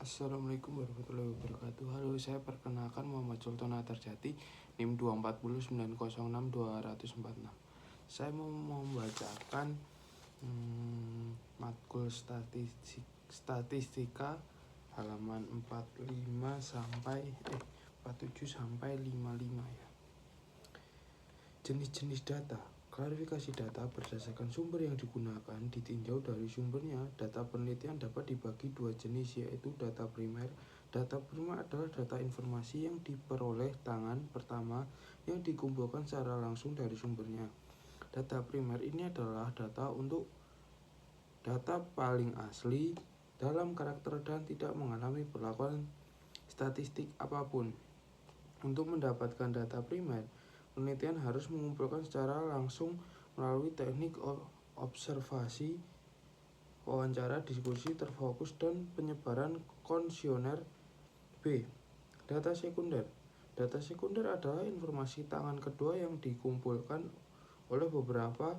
Assalamualaikum warahmatullahi wabarakatuh. Halo, saya perkenalkan Muhammad Sultan Atarjati, NIM 240906246. Saya mau membacakan matkul statistika halaman 45 sampai 47 sampai 55 ya. Jenis-jenis data. Klarifikasi data berdasarkan sumber yang digunakan ditinjau dari sumbernya. Data penelitian dapat dibagi dua jenis, yaitu data primer. Data primer adalah data informasi yang diperoleh tangan pertama yang dikumpulkan secara langsung dari sumbernya. Data primer ini adalah data paling asli dalam karakter dan tidak mengalami perlakuan statistik apapun. Untuk mendapatkan data primer, penelitian harus mengumpulkan secara langsung melalui teknik observasi, wawancara, diskusi terfokus, dan penyebaran kuesioner. B. Data sekunder. Data sekunder adalah informasi tangan kedua yang dikumpulkan oleh beberapa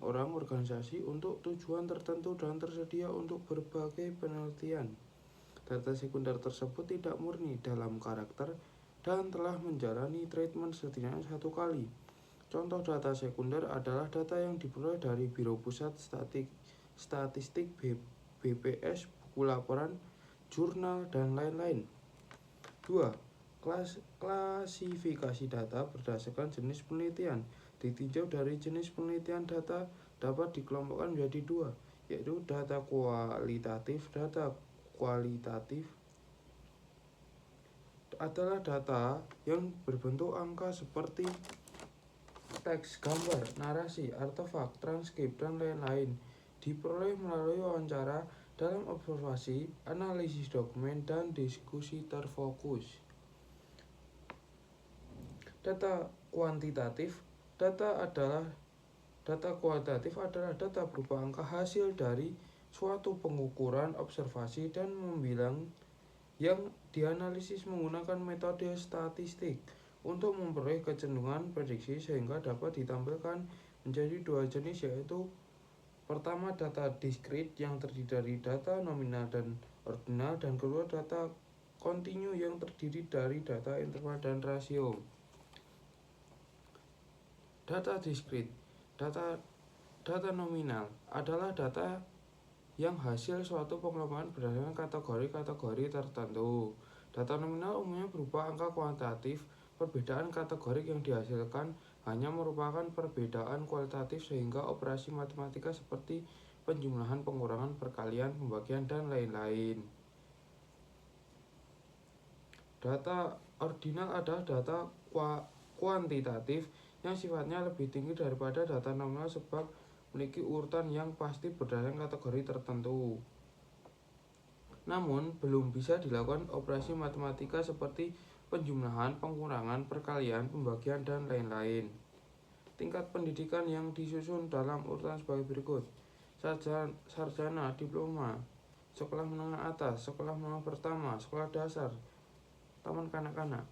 orang organisasi untuk tujuan tertentu dan tersedia untuk berbagai penelitian. Data sekunder tersebut tidak murni dalam karakter dan telah menjalani treatment setidaknya satu kali. Contoh data sekunder adalah data yang diperoleh dari Biro Pusat Statistik, BPS, buku laporan, jurnal, dan lain-lain. 2. Klasifikasi data berdasarkan jenis penelitian. Ditinjau dari jenis penelitian, data dapat dikelompokkan menjadi dua, yaitu data kualitatif. Data kualitatif adalah data yang berbentuk angka seperti teks, gambar, narasi, artefak, transkrip, dan lain-lain. Diperoleh melalui wawancara, dalam observasi, analisis dokumen, dan diskusi terfokus. Data kuantitatif. Data kualitatif adalah data berupa angka hasil dari suatu pengukuran, observasi, dan membilang yang dianalisis menggunakan metode statistik untuk memperoleh kecenderungan prediksi, sehingga dapat ditampilkan menjadi dua jenis, yaitu pertama data diskrit yang terdiri dari data nominal dan ordinal, dan kedua data kontinu yang terdiri dari data interval dan rasio. Data diskrit. Data nominal adalah data yang hasil suatu pengelompokan berdasarkan kategori-kategori tertentu. Data nominal umumnya berupa angka kuantitatif. Perbedaan kategori yang dihasilkan hanya merupakan perbedaan kualitatif, sehingga operasi matematika seperti penjumlahan, pengurangan, perkalian, pembagian, dan lain-lain. Data ordinal adalah data kuantitatif yang sifatnya lebih tinggi daripada data nominal sebab memiliki urutan yang pasti berdasarkan kategori tertentu. Namun, belum bisa dilakukan operasi matematika seperti penjumlahan, pengurangan, perkalian, pembagian, dan lain-lain. Tingkat pendidikan yang disusun dalam urutan sebagai berikut: sarjana, diploma, sekolah menengah atas, sekolah menengah pertama, sekolah dasar, taman kanak-kanak.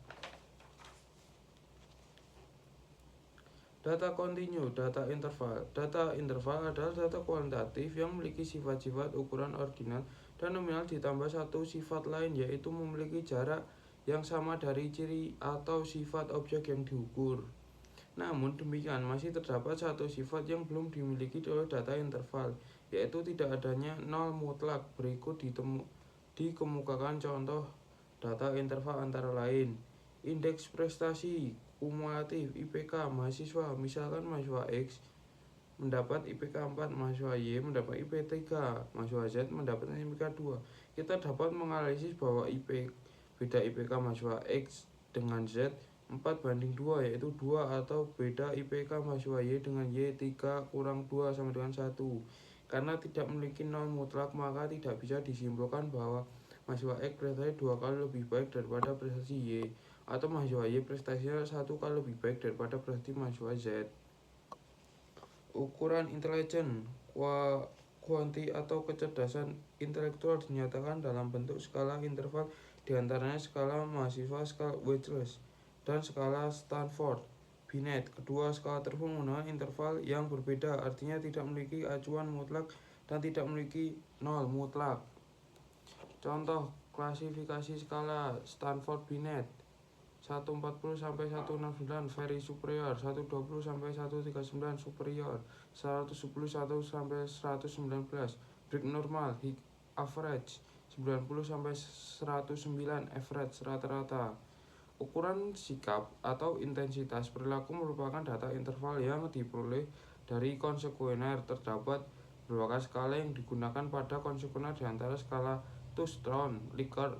Data kontinu. Data interval. Data interval adalah data kuantitatif yang memiliki sifat-sifat ukuran ordinal dan nominal ditambah satu sifat lain, yaitu memiliki jarak yang sama dari ciri atau sifat objek yang diukur. Namun demikian, masih terdapat satu sifat yang belum dimiliki oleh data interval, yaitu tidak adanya nol mutlak. Berikut dikemukakan contoh data interval antara lain: indeks prestasi kumulatif IPK mahasiswa. Misalkan mahasiswa X mendapat IPK 4, mahasiswa Y mendapat IPK 3, mahasiswa Z mendapat IPK 2. Kita dapat menganalisis bahwa beda IPK mahasiswa X dengan Z 4:2, yaitu 2, atau beda IPK mahasiswa Y dengan Y 3 kurang 2 sama dengan 1. Karena tidak memiliki nol mutlak, maka tidak bisa disimpulkan bahwa mahasiswa X prestasinya 2 kali lebih baik daripada prestasi Y, atau mahasiswa Y prestasinya 1 kali lebih baik daripada prestasi mahasiswa Z. Ukuran intelijen, kuanti atau kecerdasan intelektual dinyatakan dalam bentuk skala interval, diantaranya skala mahasiswa, skala Wechsler, dan skala Stanford-Binet. Kedua skala tersebut menggunakan interval yang berbeda, artinya tidak memiliki acuan mutlak dan tidak memiliki nol mutlak. Contoh Klasifikasi skala Stanford-Binet 140-169 very superior, 120-139 superior, 110-119 break normal, high average 90-109 average rata-rata. Ukuran sikap atau intensitas perilaku merupakan data interval yang diperoleh dari konsekuener. Terdapat beberapa skala yang digunakan pada konsekuener di antara skala Touchstone, Likert,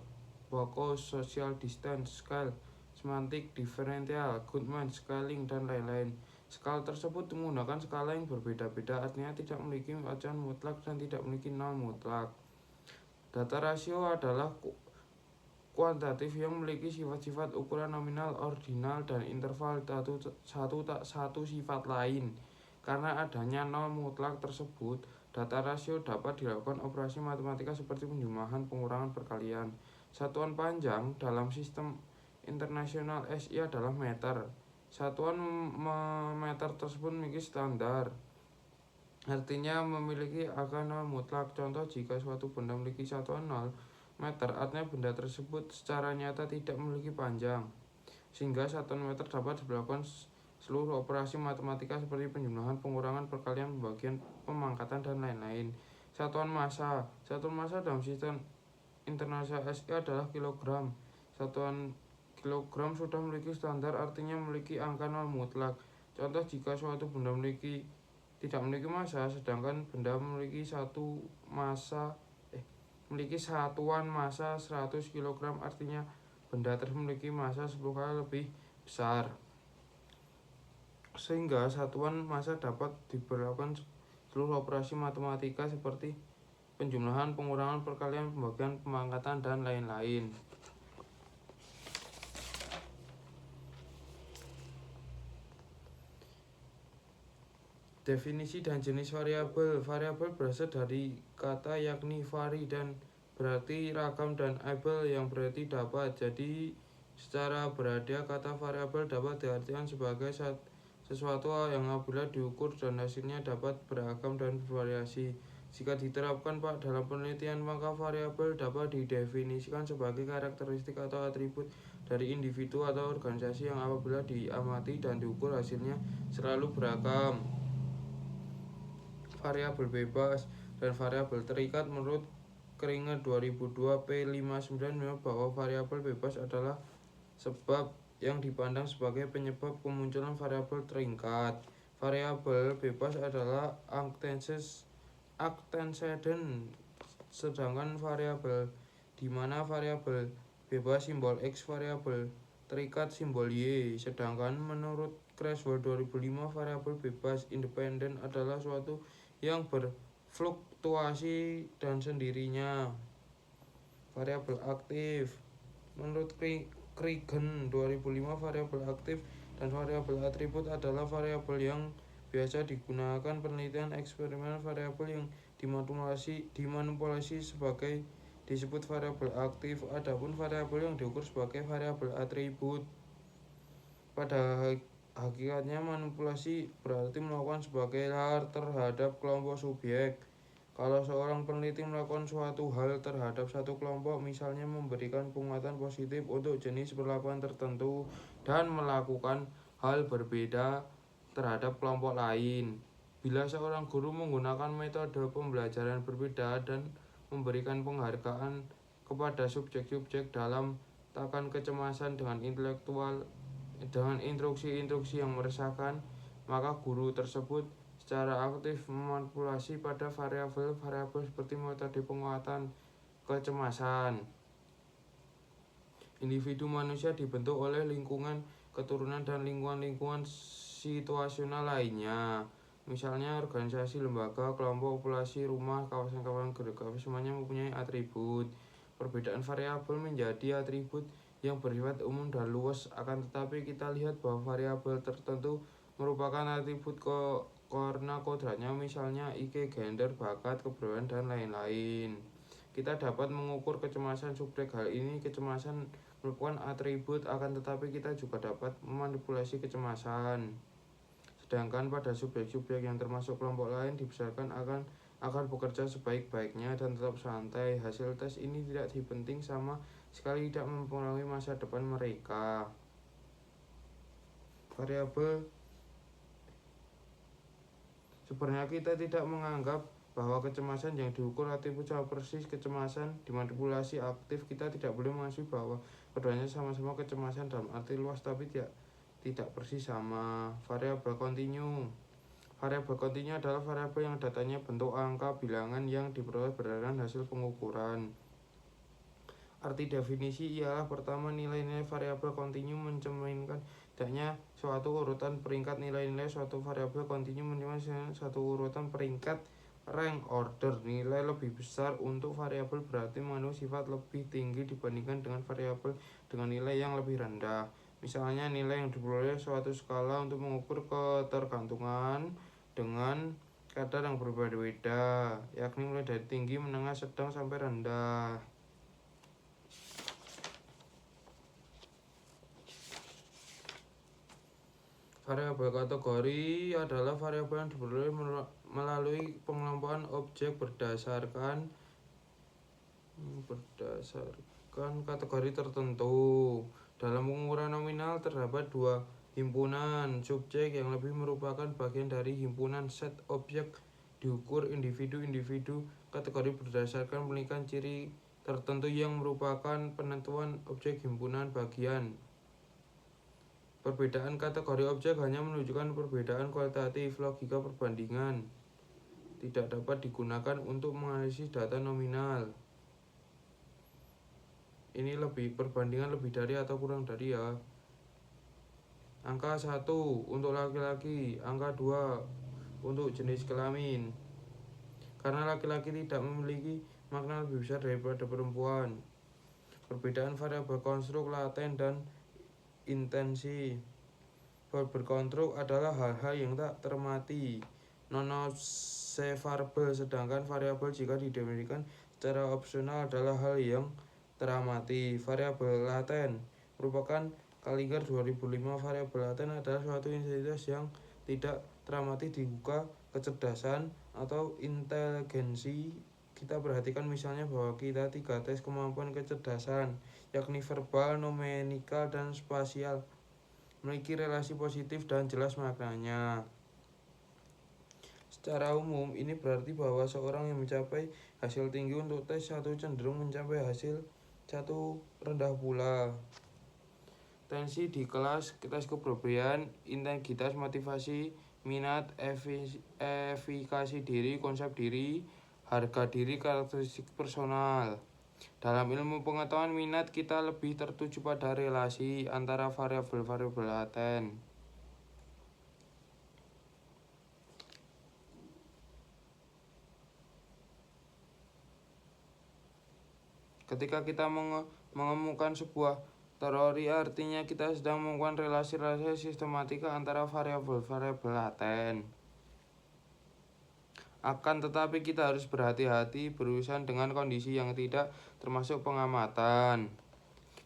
Boko, Social Distance Scale, Semantic Differential, Goodman Scaling, dan lain-lain. Skala tersebut menggunakan skala yang berbeda-beda, artinya tidak memiliki acuan mutlak dan tidak memiliki nol mutlak. Data rasio adalah kuantitatif yang memiliki sifat-sifat ukuran nominal, ordinal, dan interval satu sifat lain. Karena adanya nol mutlak tersebut, data rasio dapat dilakukan operasi matematika seperti penjumlahan, pengurangan, perkalian. Satuan panjang dalam sistem internasional SI adalah meter. Satuan meter tersebut memiliki standar, artinya memiliki angka nol mutlak. Contoh, jika suatu benda memiliki satuan 0 meter, artinya benda tersebut secara nyata tidak memiliki panjang, sehingga satuan meter dapat dilakukan seluruh operasi matematika seperti penjumlahan, pengurangan, perkalian, pembagian, pemangkatan, dan lain-lain. Satuan massa dalam sistem internasional SI adalah kilogram. Satuan kilogram sudah memiliki standar, artinya memiliki angka nol mutlak. Contoh, jika suatu benda tidak memiliki massa, sedangkan benda memiliki satuan massa 100 kg, artinya benda tersebut memiliki massa 10 kali lebih besar. Sehingga satuan massa dapat diberlakukan seluruh operasi matematika seperti penjumlahan, pengurangan, perkalian, pembagian, pemangkatan, dan lain-lain. Definisi dan jenis variabel. Variabel berasal dari kata yakni vari dan berarti ragam dan able yang berarti dapat. Jadi secara berhadiah kata variabel dapat diartikan sebagai sesuatu yang apabila diukur dan hasilnya dapat beragam dan bervariasi. Jika diterapkan dalam penelitian, maka variabel dapat didefinisikan sebagai karakteristik atau atribut dari individu atau organisasi yang apabila diamati dan diukur hasilnya selalu beragam. Variabel bebas dan variabel terikat. Menurut Kringet 2002 P59 bahwa variabel bebas adalah sebab yang dipandang sebagai penyebab kemunculan variabel terikat. Variabel bebas adalah antecedent, sedangkan variabel di mana variabel bebas simbol X, variabel terikat simbol Y. Sedangkan menurut Creswell 2005 variabel bebas independen adalah suatu yang berfluktuasi dan sendirinya. Variabel aktif. Menurut Kriegen 2005 variabel aktif dan variabel atribut adalah variabel yang biasa digunakan penelitian eksperimen. Variabel yang dimanipulasi sebagai disebut variabel aktif. Adapun variabel yang diukur sebagai variabel atribut. Pada hakikatnya manipulasi berarti melakukan sebagai hal terhadap kelompok subjek. Kalau seorang peneliti melakukan suatu hal terhadap satu kelompok, misalnya memberikan penguatan positif untuk jenis perlakuan tertentu dan melakukan hal berbeda terhadap kelompok lain. Bila seorang guru menggunakan metode pembelajaran berbeda dan memberikan penghargaan kepada subjek-subjek dalam tahapan kecemasan dengan instruksi-instruksi yang meresahkan, maka guru tersebut secara aktif memanipulasi pada variabel-variabel seperti metode penguatan kecemasan. Individu manusia dibentuk oleh lingkungan keturunan dan lingkungan situasional lainnya. Misalnya organisasi, lembaga, kelompok, populasi, rumah, kawasan-kawasan geografis semuanya mempunyai atribut. Perbedaan variabel menjadi atribut yang bersifat umum dan luas, akan tetapi kita lihat bahwa variabel tertentu merupakan atribut karena kodratnya, misalnya IQ, gender, bakat, kepribadian, dan lain-lain. Kita dapat mengukur kecemasan subjek. Hal ini kecemasan merupakan atribut, akan tetapi kita juga dapat memanipulasi kecemasan. Sedangkan pada subjek-subjek yang termasuk kelompok lain dibesarkan akan akan bekerja sebaik-baiknya dan tetap santai. Hasil tes ini tidak penting sama sekali tidak mempengaruhi masa depan mereka. Variabel sebenarnya kita tidak menganggap bahwa kecemasan yang diukur atribut sama persis kecemasan dimanipulasi aktif. Kita tidak boleh mengasumsi bahwa keduanya sama-sama kecemasan dalam arti luas tapi tidak persis sama. Variabel kontinu. Variabel kontinu adalah variabel yang datanya bentuk angka bilangan yang diperoleh berdasarkan hasil pengukuran. Arti definisi ialah pertama, nilai-nilai variabel kontinu mencerminkan tidaknya suatu urutan peringkat. Nilai-nilai suatu variabel kontinu mencerminkan suatu urutan peringkat rank order. Nilai lebih besar untuk variabel berarti mengandung sifat lebih tinggi dibandingkan dengan variabel dengan nilai yang lebih rendah. Misalnya, nilai yang diperoleh suatu skala untuk mengukur ketergantungan dengan kadar yang berbeda-beda, yakni mulai dari tinggi, menengah, sedang, sampai rendah. Variabel kategori adalah variabel yang diperoleh melalui pengelompokan objek berdasarkan kategori tertentu. Dalam pengukuran nominal terdapat dua himpunan subjek yang lebih merupakan bagian dari himpunan set objek diukur individu-individu kategori berdasarkan penilaian ciri tertentu yang merupakan penentuan objek himpunan bagian. Perbedaan kategori objek hanya menunjukkan perbedaan kualitatif. Logika perbandingan tidak dapat digunakan untuk menganalisis data nominal. Ini perbandingan lebih dari atau kurang dari ya. Angka 1 untuk laki-laki, angka 2 untuk jenis kelamin. Karena laki-laki tidak memiliki makna lebih besar daripada perempuan. Perbedaan variabel konstruk, laten, dan intensi. Berkonstruk adalah hal-hal yang tak termati, non-observable, sedangkan variabel jika didefinisikan secara opsional adalah hal yang teramati. Variabel laten merupakan Kaliger 2005. Variabel laten adalah suatu entitas yang tidak teramati dibuka kecerdasan atau inteligensi. Kita perhatikan misalnya bahwa kita 3 tes kemampuan kecerdasan, yakni verbal, numenikal, dan spasial, memiliki relasi positif dan jelas maknanya. Secara umum, ini berarti bahwa seorang yang mencapai hasil tinggi untuk tes 1 cenderung mencapai hasil 1 rendah pula. Tensi di kelas, tes kepribadian, integritas, motivasi, minat, efikasi diri, konsep diri, harga diri, karakteristik personal. Dalam ilmu pengetahuan minat, kita lebih tertuju pada relasi antara variabel-variabel laten. Ketika kita mengemukan sebuah teori, artinya kita sedang menemukan relasi-relasi sistematika antara variabel-variabel laten. Akan tetapi kita harus berhati-hati berurusan dengan kondisi yang tidak termasuk pengamatan.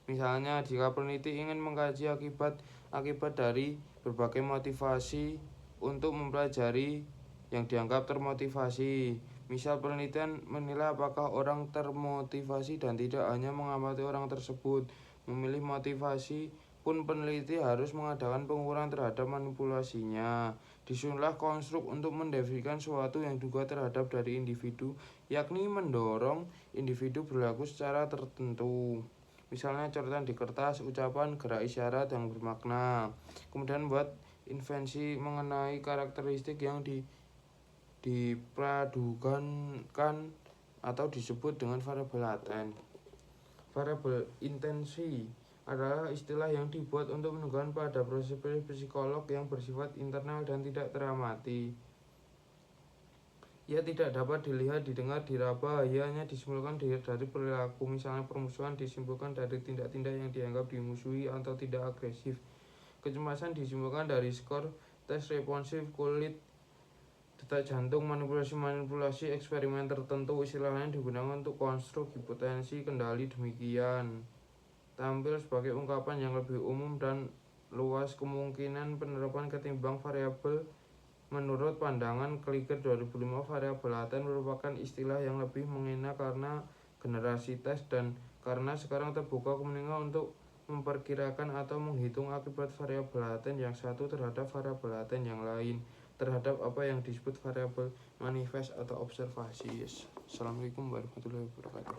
Misalnya, jika peneliti ingin mengkaji akibat dari berbagai motivasi untuk mempelajari yang dianggap termotivasi. Misal, penelitian menilai apakah orang termotivasi dan tidak hanya mengamati orang tersebut memilih motivasi, pun peneliti harus mengadakan pengukuran terhadap manipulasinya. Disusunlah konstruk untuk mendefinisikan suatu yang diduga terhadap dari individu, yakni mendorong individu berlaku secara tertentu. Misalnya coretan di kertas, ucapan, gerak isyarat yang bermakna. Kemudian buat invensi mengenai karakteristik yang dipadukan atau disebut dengan variabel laten. Variabel intensi adalah istilah yang dibuat untuk menunjukkan pada proses psikolog yang bersifat internal dan tidak teramati. Ia tidak dapat dilihat, didengar, diraba, ia hanya disimpulkan dari perilaku. Misalnya permusuhan disimpulkan dari tindak-tindak yang dianggap dimusuhi atau tidak agresif. Kecemasan disimpulkan dari skor tes responsif kulit, detak jantung, manipulasi eksperimen tertentu. Istilah lain digunakan untuk konstruk hipotensi kendali. Demikian tampil sebagai ungkapan yang lebih umum dan luas kemungkinan penerapan ketimbang variabel Menurut pandangan Kliger 2005, variabel laten merupakan istilah yang lebih mengena karena generasi tes dan karena sekarang terbuka kemungkinan untuk memperkirakan atau menghitung akibat variabel laten yang satu terhadap variabel laten yang lain terhadap apa yang disebut variabel manifest atau observasi. Assalamualaikum warahmatullahi wabarakatuh.